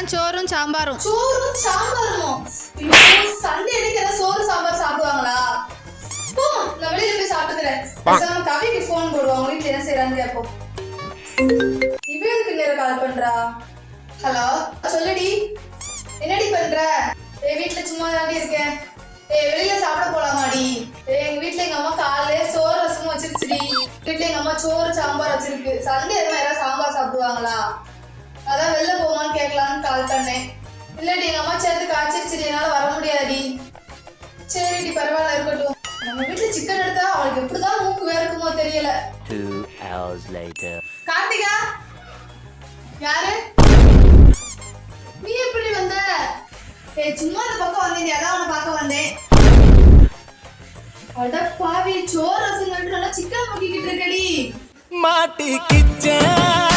அதான் சோறும் சாம்பாரும். சோறும் சாம்பாரும்? ஐயோ, சண்டே அன்னைக்கு எல்லாம் சோறு சாம்பார் சாப்பிடுவாங்களா? போமா, நான் வெளியில போய் சாப்பிட்டுக்கிறேன். பேசாம கவிக்கு ஃபோன் போடுவாங்க, வீட்டுல என்ன செய்யறான்னு கேட்போம். இவன் எதுக்கு நேரம் கால் பண்றா? ஹலோ, சொல்லுடி. என்னடி பண்ற? வீட்டுல சும்மா தாண்டி இருக்கேன். வெளியில சாப்பிட போலாமாடி? எங்க வீட்டுல எங்க அம்மா காலையில சோறு ரசமும் வச்சிருச்சுடி. வீட்டுல எங்க அம்மா சோறு சாம்பார் வச்சிருக்கு. சண்டே யாராவது சாம்பார் சாப்பிடுவாங்களா? அதான் வெளில போமான்னு கேட்கலான்னு கால் பண்ணேன். இல்லடி, எங்க அம்மா சேர்த்து காய்ச்சிருச்சுடி, என்னால வர முடியாதுடி. சரிடி, பரவாயில்ல, இருக்கட்டும். நம்ம வீட்டுல சிக்கன் எடுத்தா அவளுக்கு எப்படிதான் மூக்கு வேறுக்குமோ தெரியல. 2 hours later. கார்த்திகா, யாரு? நீ எப்படி வந்த? சும்மா இந்த பக்கம் வந்தேன், அதான் அவனை பார்க்க வந்தேன். அட பாவி, சோறு ரசம் நல்லா சிக்கன் முக்கிக்கிட்டு இருக்கடி. மாட்டிக்கிச்சேன்.